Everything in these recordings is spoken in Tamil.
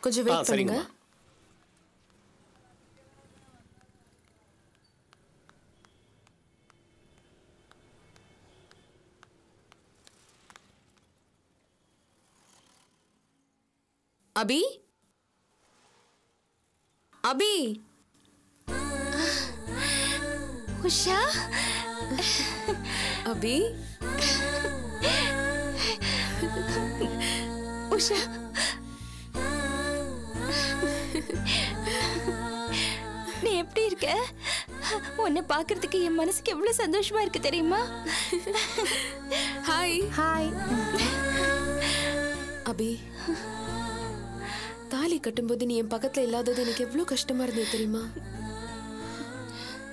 கொஞ்சம் வெயிட் பண்ணுங்க. அபி அபி உஷா அபி உஷா நீ எப்படி இருக்க? உன்னை பார்க்கிறதுக்கு என் மனசுக்கு எவ்வளவு சந்தோஷமா இருக்கு தெரியுமா? ஹாய். ஹாய் அபி, தாலி கட்டும்போது நீ என் பக்கத்துல இல்லாதது எனக்கு எவ்வளவு கஷ்டமா இருந்தது தெரியுமா?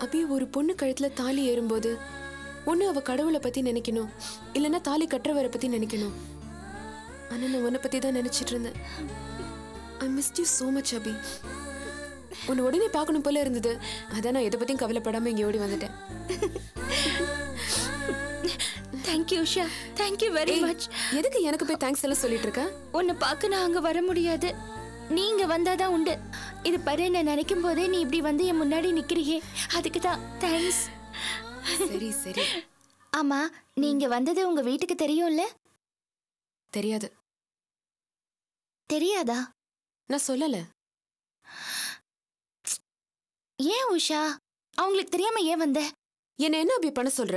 அபி, ஒரு பொண்ணு கழுத்துல தாலி ஏறும்போது ஒண்ணு அவ கடவுளை பத்தி நினைக்கணும், இல்லைன்னா தாலி கட்டுறவரை பத்தி நினைக்கணும். ஆனா நான் உன்னை பத்தி தான் நினைச்சிட்டு இருந்தேன். I missed you so much Abhi. உன்னை உடனே பார்க்கணும் போல இருந்தது. அதான் நான் எதை பத்தியும் கவலைப்படாம இங்க ஓடி வந்துட்டேன். Thank you Usha, thank you very much. எதுக்கு எனக்கு போய் தேங்க்ஸ் எல்லாம் சொல்லிட்டு இருக்க? உன்னை பார்க்க நான் அங்க வர முடியாது, நீங்க வந்தாதான் உண்டு. இது பாரு, நான் நினைக்கும் போதே நீ இப்படி வந்து என் முன்னாடி நிக்கிறியே, அதுக்கு தான் தேங்க்ஸ். சரி சரி. ஆமா, நீங்க வந்தது உங்க வீட்டுக்கு தெரியும்ல? தெரியாது. தெரியாதா? நான் சொல்லல. ஏன் உஷா, அவங்களுக்கு தெரியாம ஏன் வந்த? என்ன என்ன அப்படி பண்ண சொல்ற?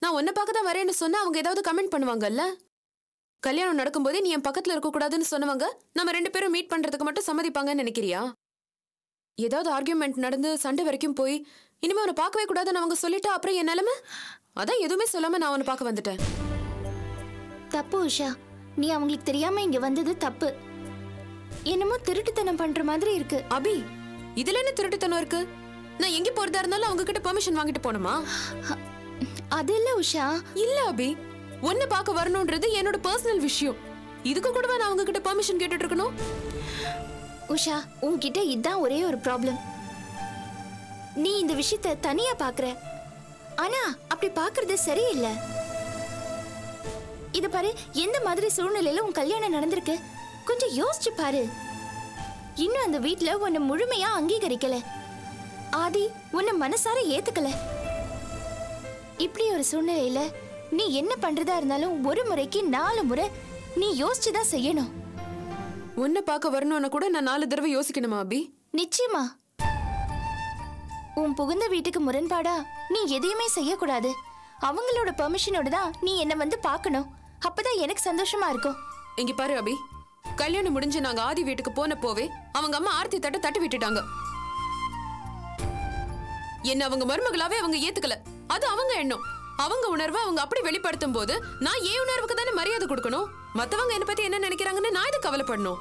நான் உன்னை பார்க்க தான் வரேன்னு சொன்னா அவங்க ஏதாவது கமெண்ட் பண்ணுவாங்கல்ல? கல்யாணம் நடக்கும்போதே நீ என் பக்கத்துல இருக்க கூடாதுன்னு சொன்னவங்க நம்ம 2 பேரும் மீட் பண்றதுக்கு மட்டும் சம்மதிப்பாங்கன்னு நினைக்கிறியா? ஏதாவது ஆர்கியூமெண்ட் நடந்து சண்டை வரைக்கும் போய் இனிமே அவனை பார்க்கவே கூடாதுன்னு அவங்க சொல்லிட்டா அப்புறம் என் நிலைமை? அதான் எதுவுமே சொல்லாம நான் அவனை பார்க்க வந்துட்டேன். தப்பு உஷா, நீ அவங்களுக்கு தெரியாம இங்க வந்தது தப்பு. என்னமோ திருட்டுத்தனம் பண்ற மாதிரி இருக்கு. அபி, இதுல என்ன திருட்டுத்தனம் இருக்கு? நான் எங்க போறதா இருந்தாலும் அவங்க கிட்ட பெர்மிஷன் வாங்கிட்டு போணுமா? அது இல்ல உஷா. இல்ல அபி, உன்னை பார்க்க வரணும்ன்றது என்னோட பர்சனல் விஷயம். இதுக்கு கூடவா நான் அவங்க கிட்ட பெர்மிஷன் கேட்டுட்டு இருக்கணும்? உஷா, உன்கிட்ட இதான் ஒரே ஒரு ப்ராப்ளம். நீ இந்த விஷயத்த தனியா பாக்குற, ஆனா அப்படி பாக்குறது சரியில்லை. இது பாரு, எந்த மாதிரி சூழ்நிலையில உன் கல்யாணம் நடந்திருக்கு கொஞ்சம் யோசிச்சு பாரு. இன்னும் அந்த வீட்ல உன்னை முழுமையா அங்கீகரிக்கல, ஆதி உன்னை மனசார ஏத்துக்கல. இப்படி ஒரு சூழ்நிலையில நீ என்ன பண்றதா இருந்தாலும் ஒரு முறைக்கு 4 முறை நீ யோசிச்சுதான் செய்யணும். உன்னை பார்க்க வரணும்னு கூட நான் 4 தடவை யோசிக்கணுமா அபி? நிச்சயமா. உன் புகுந்த வீட்டுக்கு முரண்பாடா நீ எதையுமே செய்யக்கூடாது. அவங்களோட பெர்மிஷனோட தான் நீ என்ன வந்து பார்க்கணும். அப்பதான் எனக்கு சந்தோஷமா இருக்கும். இங்க பாரு அபி, கல்யாணம் முடிஞ்சு நாங்க ஆதி வீட்டுக்கு போன போவே அவங்க அம்மா ஆர்த்தி தட்டி விட்டுட்டாங்க. என்ன அவங்க மருமகளாவே அவங்க ஏத்துக்கல. அது அவங்க எண்ணம், அவங்க உணர்வை அவங்க அப்படி வெளிப்படுத்தும் போது நான் ஏன் உணர்வுக்கு தானே மரியாதை கொடுக்கணும். மத்தவங்க என்ன பத்தி என்ன நினைக்கிறாங்கன்னு நான் இது கவலைப்படணும்.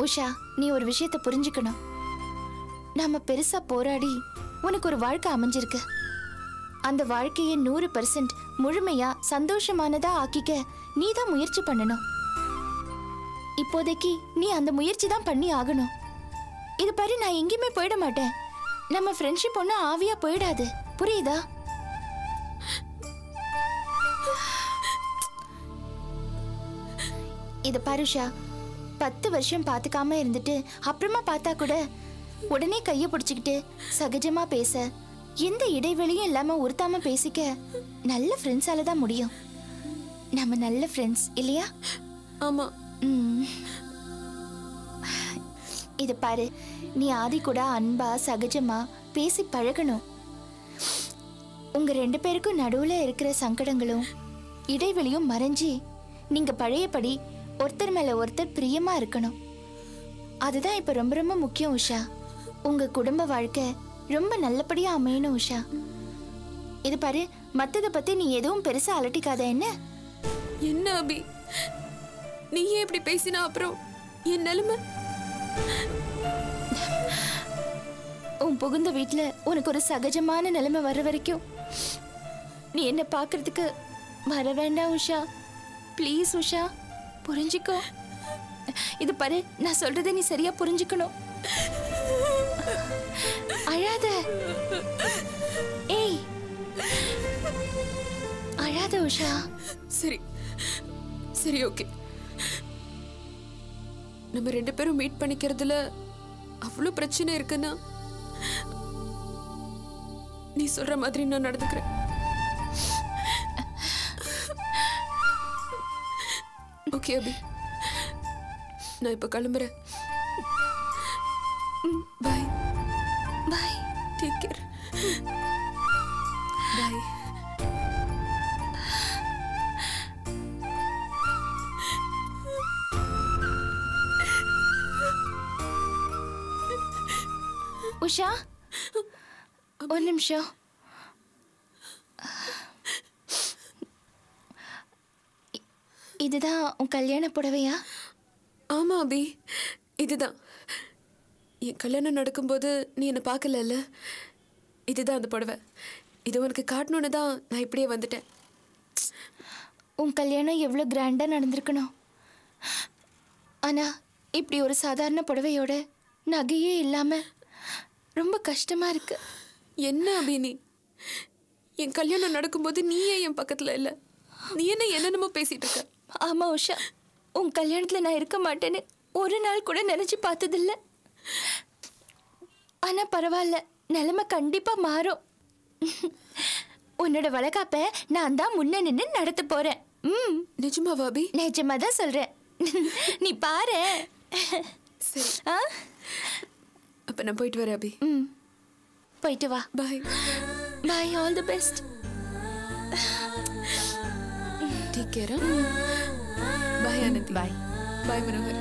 உஷா, நீ ஒரு விஷயத்தை புரிஞ்சுக்கணும். நாம பெருசா போராடி உனக்கு ஒரு வாழ்க்கை அமைஞ்சிருக்கு. அந்த வாழ்க்கையை 100% முழுமையா சந்தோஷமானதா ஆக்கிக்க நீ தான் முயற்சி பண்ணணும். இப்போதைக்கு நீ அந்த முயற்சி தான் பண்ணி ஆகணும். இது பாரு, நான் எங்கேயுமே போயிட மாட்டேன். நம்ம ஃப்ரெண்ட்ஷிப் ஒன்னும் ஆவியா போயிடாது, புரியுதா? இது பாருஷா, 10 வருஷம் பாத்துக்காம இருந்துட்டு அப்புறமா பார்த்தா கூட உடனே கைய பிடிச்சுக்கிட்டு சகஜமா பேச, எந்த இடைவெளியும் இல்லாம உறுத்தாம பேசிக்க நல்ல ஃப்ரெண்ட்ஸால தான் முடியும். நம்ம நல்ல ஃப்ரெண்ட்ஸ் இல்லையா? ஆமா. இது பாரு, நீ ஆதி கூட அன்பா சகஜமா பேசி பழகணும். உங்க 2 பேருக்கும் நடுவுல இருக்கிற சங்கடங்களும் இடைவெளியும் மறைஞ்சி நீங்க பழையபடி ஒருத்தர் மேல ஒருத்தர் பிரியமா இருக்கணும். அதுதான் இப்ப ரொம்ப ரொம்ப முக்கியம் உஷா. உங்க குடும்ப வாழ்க்கை ரொம்ப நல்லபடியா அமையணும் உஷா. இது பாரு, மத்தத பத்தி நீ எதுவும் பெருசா அலட்டிக்காத. என்ன என்ன அபி, நீ ஏன் இப்படி பேசினா அப்புறம் என் நிலைமை? உன் புகுந்த வீட்டுல உனக்கு ஒரு சகஜமான நிலைமை வர வரைக்கும் நீ என்ன பாக்குறதுக்கு வர வேண்டாம் உஷா. ப்ளீஸ் உஷா, புரிஞ்சுக்கோ. இது பாரு, நான் சொல்றதை நீ சரியா புரிஞ்சுக்கணும். அழாத. ஏய், அழாத உஷா. சரி சரி, ஓகே. நம்ம 2 பேரும் மீட் பண்ணிக்கிறதுல அவ்வளவு பிரச்சனை இருக்குன்னா நீ சொல்ற மாதிரி நான் நடந்துக்கிறேன். ஓகே அபி, நான் இப்ப கிளம்புறேன். Bye. Bye. Take care. Bye. Usha, ஒரு நிமிஷம். இதுதான் உன் கல்யாண புடவையா? ஆமா அபி, இதுதான். என் கல்யாணம் நடக்கும்போது நீ என்னை பார்க்கல, இதுதான் அந்த புடவை. இது உனக்கு காட்டணுன்னு தான் நான் இப்படியே வந்துட்டேன். உன் கல்யாணம் எவ்வளோ கிராண்டாக நடந்திருக்கணும். ஆனால் இப்படி ஒரு சாதாரண புடவையோட நகையே இல்லாமல் ரொம்ப கஷ்டமாக இருக்கு. என்ன அபி நீ? என் கல்யாணம் நடக்கும்போது நீயே என் பக்கத்தில் இல்லை. நீ என்ன என்னென்னமோ பேசிட்டு இருக்க. ஆமாம் உஷா, உன் கல்யாணத்தில் நான் இருக்க மாட்டேன்னு ஒரு நாள் கூட நினச்சி பார்த்ததில்ல. ஆனால் பரவாயில்ல, நிலைமை கண்டிப்பாக மாறும். உன்னோட வளகாப்பை நான் தான் முன்ன நின்று நடத்த போகிறேன். நிஜமாவா அபி? நிஜமா தான் சொல்கிறேன், நீ பாரு. சரி, அப்போ நான் போயிட்டு வரேன் அபி. போயிட்டு வா. Bye. Bye, all the best. Take care. Bye Anandhi. Bye. Bye Manohar.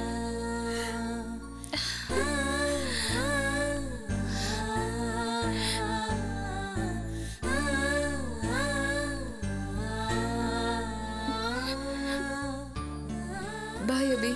Bye Abhi.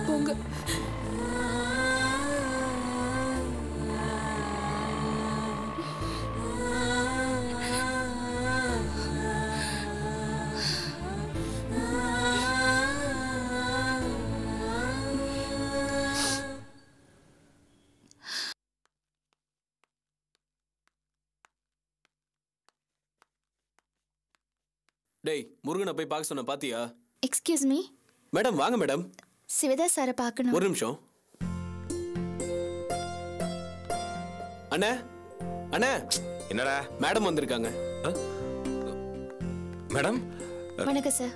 போங்க. டேய், முருகனை போய் பார்க்க சொன்ன பாத்தியா? Excuse me madam. வாங்க மேடம். சிவதாஸ் சாரை பார்க்கணும். ஒரு நிமிஷம். அண்ணே, அண்ணே. என்னடா? மேடம் வந்திருக்காங்க. மேடம்? வணக்கம் சார்.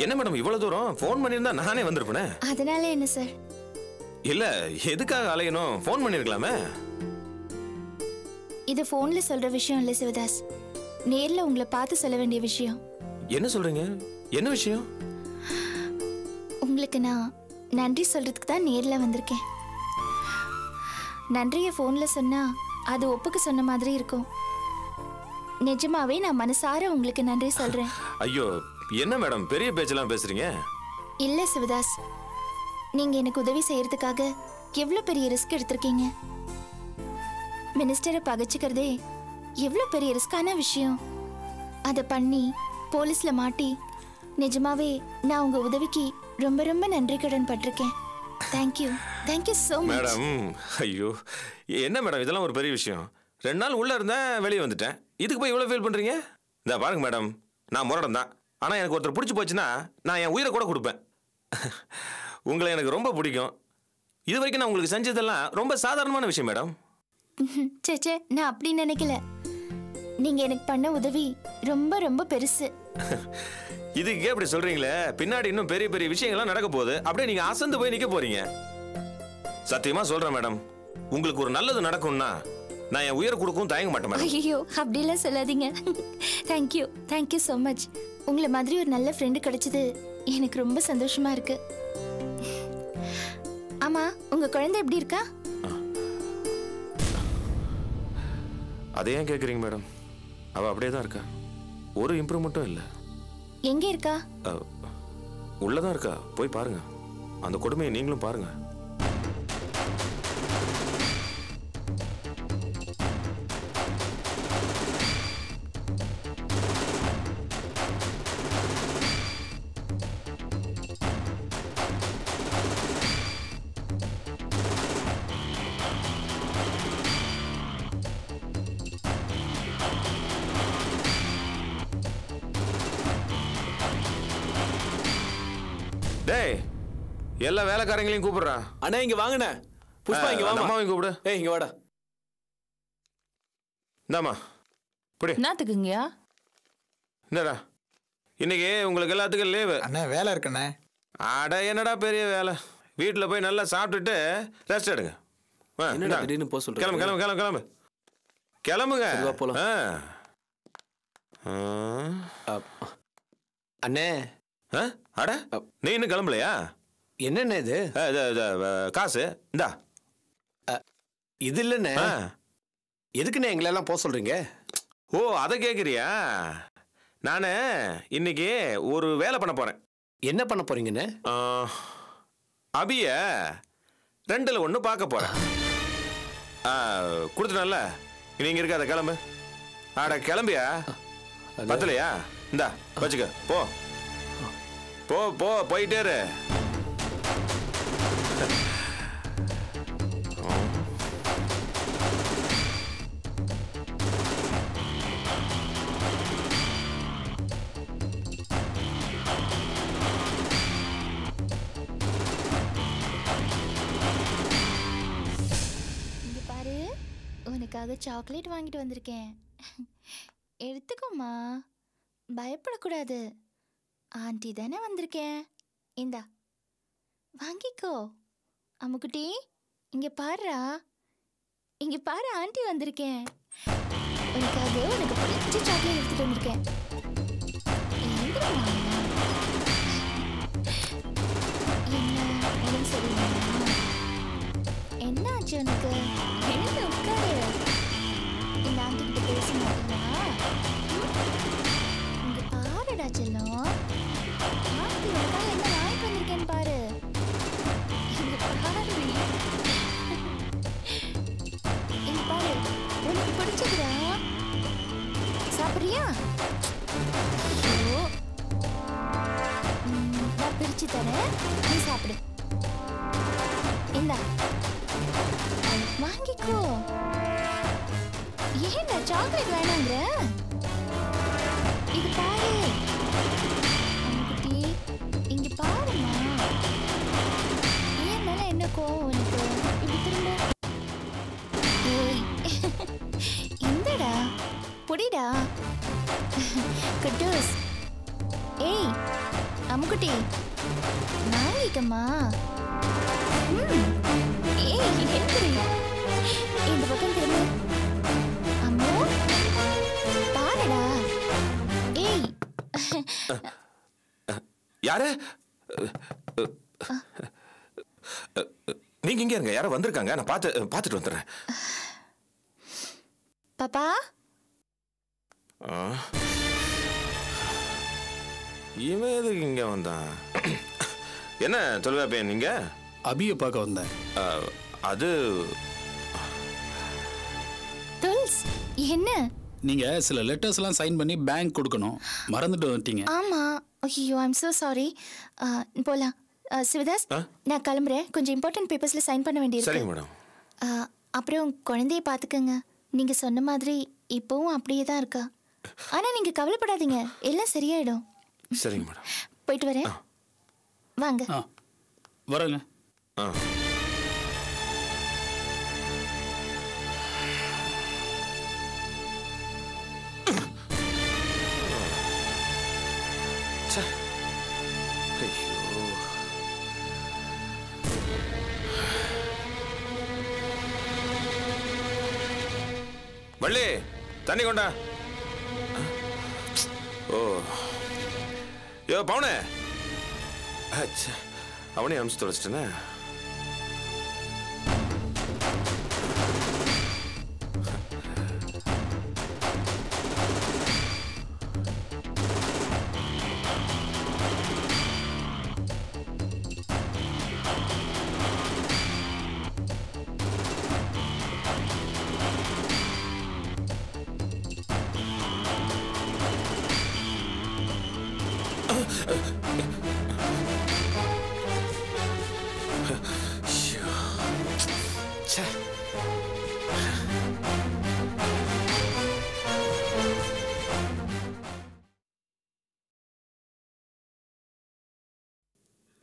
என்ன மேடம் இவ்வளவு தூரம்? ஃபோன் பண்ணியிருந்தா நானே வந்திருப்பேனே. அதனால என்ன சார்? இல்ல, எதுக்காக அலையணும்? ஃபோன் பண்ணிருக்கலாமே. இது ஃபோன்ல சொல்ற விஷயம் இல்ல சிவதாஸ், நேர்ல உங்களை பார்த்து சொல்ல வேண்டிய விஷயம். என்ன சொல்றீங்க? என்ன விஷயம்? உங்களுக்கு நான் நன்றி சொல்றதுக்கு தான் நேர்ல வந்திருக்கேன். நன்றியை ஃபோன்ல சொன்னா அது ஒப்புக்கு சொன்ன மாதிரி இருக்கும். நிஜமாவே நான் மனசார உங்களுக்கு நன்றி சொல்றேன். ஐயோ, என்ன மேடம் பெரிய பேச்செல்லாம் பேசுறீங்க? இல்ல சிவதாஸ், நீங்க எனக்கு உதவி செய்யறதுக்காக எவ்வளவு பெரிய ரிஸ்க் எடுத்திருக்கீங்க. மினிஸ்டரை பகைச்சிக்கிறதே எவ்வளவு பெரிய ரிஸ்கான விஷயம். அதை பண்ணி போலீஸ்ல மாட்டி நிஜமாவே நான் உங்க உதவிக்கு ரொம்ப ரொம்ப நன்றி கடன் பட்டிருக்கேன். Thank you, thank you so much. Madam, ஐயோ என்ன மேடம் இதெல்லாம் ஒரு பெரிய விஷயம். 2 நாள் உள்ள இருந்தேன், வெளியே வந்துட்டேன். இதுக்கு போய் இவ்வளோ ஃபீல் பண்றீங்க? இந்த பாருங்க மேடம், நான் முரடன் தான். ஆனால் எனக்கு ஒருத்தர் பிடிச்சி போச்சுன்னா நான் என் உயிரை கூட கொடுப்பேன். உங்களை எனக்கு ரொம்ப பிடிக்கும். இது வரைக்கும் நான் உங்களுக்கு செஞ்சதெல்லாம் ரொம்ப சாதாரணமான விஷயம் மேடம். சேச்சே, நான் அப்படி நினைக்கல. நீங்க எனக்கு பண்ண உதவி ரொம்ப ரொம்ப பெருசு. இதுக்கே அப்படி சொல்றீங்களே, பின்னாடி இன்னும் பெரிய பெரிய விஷயங்கள்லாம் நடக்க போகுது. அப்படியே நீங்க அசந்து போய் நிக்க போறீங்க. சத்தியமா சொல்றேன் மேடம், உங்களுக்கு ஒரு நல்லது நடக்கும்னா நான் என் உயிரை கொடுக்கவும் தயங்க மாட்டேன் மேடம். ஐயோ, அப்படிலாம் சொல்லாதீங்க. Thank you, thank you so much. உங்களை மாதிரி ஒரு நல்ல ஃப்ரெண்டு கிடைச்சது எனக்கு ரொம்ப சந்தோஷமா இருக்கு. ஆமா, உங்க குழந்தை எப்படி இருக்கா? அதை ஏன் கேட்குறீங்க மேடம்? அவள் அப்படியே தான் இருக்கா, ஒரு இம்ப்ரூவ்மெண்ட்டும் இல்லை. எங்க இருக்கா? உள்ளதான் இருக்கா, போய் பாருங்க. அந்த கொடுமையை நீங்களும் பாருங்க. எல்லா வேலைக்காரங்களையும் கூப்பிடுறா. அண்ணா இங்க வாங்கண்ணே. புஷ்பா இங்க வாமா. அம்மாவையும் கூப்பிடு. ஏய் இங்க வாடா. இந்தாம்மா புடி. என்னத்துக்குங்கயா? இந்தடா இன்னைக்கு உங்களுக்கு எல்லாத்துக்கும் லீவு. அண்ணா வேலை இருக்குண்ணே. அட என்னடா பெரிய வேலை. வீட்டில் போய் நல்லா சாப்பிட்டுட்டு ரெஸ்ட் எடுங்க. என்னடா திடீர்னு போக சொல்ற? கிளம்பு கிளம்பு கிளம்பு கிளம்பு கிளம்புங்க. சரி, வா போலாம். அண்ணே அட நீ இன்னும் கிளம்பலையா? என்னண்ணே இது? காசு இந்தா. இது இல்லைண்ணே. எதுக்குண்ணே எங்களெல்லாம் போக சொல்றீங்க? ஓ அதை கேட்குறியா? நான் இன்னைக்கு ஒரு வேலை பண்ண போறேன். என்ன பண்ண போறீங்கண்ணே? அபிய 2ல் 1 பார்க்க போறேன். கொடுத்துட்டேன்ல, நீங்க இருக்காத கிளம்பு. ஆட கிளம்பியா? பத்தலையா? இந்தா வச்சுக்க. போ போ போ போயிட்டே இரு. உனக்காக சாக்லேட் வாங்கிட்டு வந்திருக்கேன். எடுத்துக்கோமா, பயப்படக்கூடாது. ஆண்டி தானே வந்திருக்கேன். இந்தா வாங்கிக்கோ. அம்முக்குட்டி இங்க பாருடா, இங்க பாரு, ஆண்டி வந்திருக்கேன். உனக்காக உனக்கு பிடிச்ச சாக்லேட் எடுத்துட்டு வந்திருக்கேன். என்ன உடம்பு சரியில்லையா? என்ன ஆச்சு உனக்கு? எழுந்து உட்காரு. இந்த ஆண்டி கிட்ட பேச மாட்டீங்களா? இங்க பாருடா செல்லம், ஆண்டி உனக்காக என்ன வாங்கிட்டு வந்திருக்கேன்னு பாரு. இங்க பாரு, இங்க பாரு, உனக்கு பிடிச்சதுடா. சாப்பிடுறியா? நான் பிரிச்சு தரேன், நீ சாப்பிடு. இந்தா வாங்கிக்கோ. ஏன்டா சாக்லேட் வேணாங்கிற? இது பாரு அம்முக்குட்டி, இங்க பாருமா. ஏன் மேல என்ன கோவம் உனக்கு? இப்படி திரும்ப. ஏய் இந்தடா புடிடா குட்டூஸ். ஏய் அம்முக்குட்டி வாங்கிக்கம்மா. ஏய் எந்திரி, இந்த பக்கம் திரும்ப. அம்மு பாருடா. ஏய் யாரு? நீங்க இங்க இருங்க, யாரோ வந்திருக்காங்க. நான் பார்த்துட்டு வந்துடுறேன். பாப்பா இவன் எதுக்கு இங்க வந்தான்? என்ன தொலைவாப்பே நீங்க? அபியை பார்க்க வந்தேன். அது துல்ஸ், என்ன? நீங்க சில லெட்டர்ஸ் எல்லாம் சைன் பண்ணி பேங்க் கொடுக்கணும், மறந்துட்டு வந்துட்டீங்க. ஆமா. ஐயோ ஐம் so sorry. போலாம். சிவதாஸ், நான் கிளம்புறேன். கொஞ்சம் இம்பார்ட்டன்ட் பேப்பர்ஸ்ல சைன் பண்ண வேண்டியிருக்கு. சரிங்க மேடம். அப்புறம் குழந்தைய பார்த்துக்கங்க. நீங்க சொன்ன மாதிரி இப்பவும் அப்படியே தான் இருக்கா. ஆனா நீங்க கவலைப்படாதீங்க, எல்லாம் சரியாயிடும். சரிங்க மேடம். போயிட்டு வரேன். வாங்க. வரேங்க. வள்ளி தண்ணி கொண்டா. ஓ யோ பவுனே, அவனே அனுப்பிச்சு தொலைச்சிட்டேனே.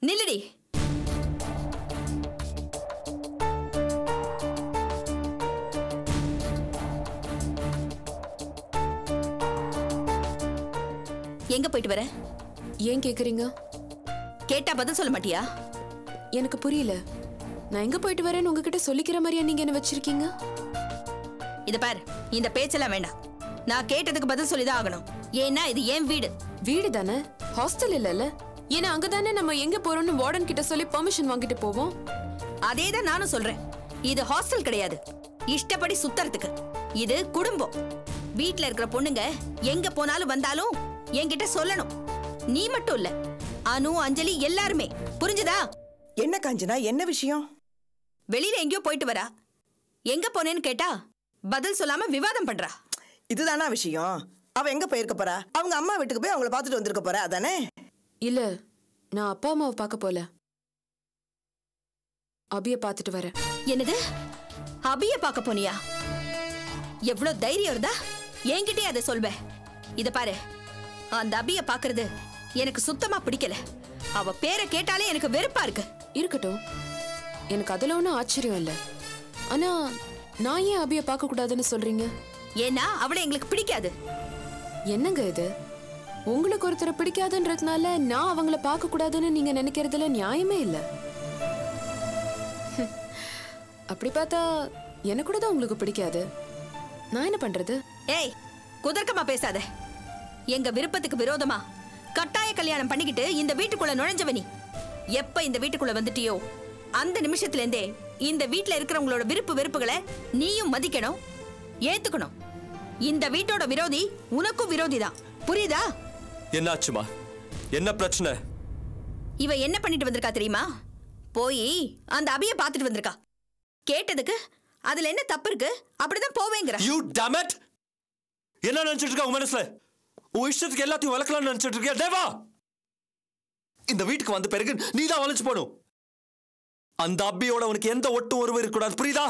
நில்லடி. எங்க போயிட்டு வர? ஏன் கேக்குறீங்க? கேட்டா பதில் சொல்ல மாட்டியா? எனக்கு புரியல. நான் எங்க போயிட்டு வரேன்னு உங்ககிட்ட சொல்லிக்கிற மாதிரியா நீங்க என்ன வச்சிருக்கீங்க? இத பாரு, இந்த பேச்செல்லாம் வேண்டாம். நான் கேட்டதுக்கு பதில் சொல்லிதான் ஆகணும். ஏன்னா இது என் வீடு. வீடு தானே, ஹாஸ்டல் இல்லல்ல. ஏன்னா அங்கதானே நம்ம எங்க போறோம்னு வார்டன் கிட்ட சொல்லி பெர்மிஷன் வாங்கிட்டு போவோம். அதேதான் நானும் சொல்றேன். இது ஹாஸ்டல் கிடையாது, இஷ்டப்படி சுத்தறதுக்கு. இது குடும்பம். வீட்ல இருக்கிற பொண்ணுங்க எங்க போனாலும் வந்தாலும் என்கிட்ட சொல்லணும். நீ மட்டும் இல்ல, அனு, அஞ்சலி எல்லாருமே. புரிஞ்சுதா? என்ன காஞ்சனா, என்ன விஷயம்? வெளியில எங்கேயோ போயிட்டு வரா. எங்க போனேன்னு கேட்டா பதில் சொல்லாம விவாதம் பண்றா. இதுதானா விஷயம்? அவ எங்க போயிருக்க போறா? அவங்க அம்மா வீட்டுக்கு போய் அவங்கள பார்த்துட்டு வந்திருக்க போறா, அதானே? இல்ல, நான் அப்பா அம்மாவை பார்க்க போல, அபிய பார்த்துட்டு வரேன். என்னது, அபிய பார்க்க போனியா? எவ்வளவு தைரியம் இருந்தா என்கிட்டே அதை சொல்வே. இத பாரு, அந்த அபிய பாக்குறது எனக்கு சுத்தமா பிடிக்கல. அவ பேரை கேட்டாலே எனக்கு வெறுப்பா இருக்கு. இருக்கட்டும், எனக்கு அதுல ஒன்றும் ஆச்சரியம் இல்லை. ஆனா நான் ஏன் அபிய பார்க்க கூடாதுன்னு சொல்றீங்க? ஏன்னா அவளை எங்களுக்கு பிடிக்காது. என்னங்க இது? உங்களுக்கு ஒருத்தரை பிடிக்காதுன்றதுனால நான் அவங்கள பார்க்க கூடாதுன்னு நீங்க நினைக்கிறதுல நியாயமே இல்லை. அப்படி பார்த்தா எனக்கு கூட தான் உங்களுக்கு பிடிக்காது. நான் என்ன பண்றது? ஏய், குதர்க்கமா பேசாத. எங்க விருப்பத்துக்கு விரோதமா கட்டாய கல்யாணம் பண்ணிக்கிட்டு இந்த வீட்டுக்குள்ள நுழைஞ்சவ நீ. எப்ப இந்த வீட்டுக்குள்ள வந்துட்டியோ அந்த நிமிஷத்துல இருந்தே இந்த வீட்டுல இருக்கிறவங்களோட விருப்பு வெறுப்புகளை நீயும் மதிக்கணும், ஏத்துக்கணும். இந்த வீட்டோட விரோதி உனக்கும் விரோதி தான். புரியுதா? என்னாச்சுமா? என்ன பிரச்சனை? இவ என்ன பண்ணிட்டு வந்திருக்கா தெரியுமா? போய் அந்த அபிய பாத்துட்டு வந்திருக்கா. கேட்டதுக்கு அதுல என்ன தப்பு இருக்கு, அப்படிதான் போவேங்கிற. You Tom it! என்ன நினைச்சிட்டு இருக்க உன் மனசுல? உன் இஷ்டத்துக்கு எல்லாத்தையும் வளர்க்கலாம்னு நினைச்சிட்டு இருக்கியா தேவா? இந்த வீட்டுக்கு வந்த பிறகு நீதான் வளைச்சு போடும். அந்த அபியோட உனக்கு எந்த ஒட்டும் உறவு இருக்கக்கூடாது, புரியுதா?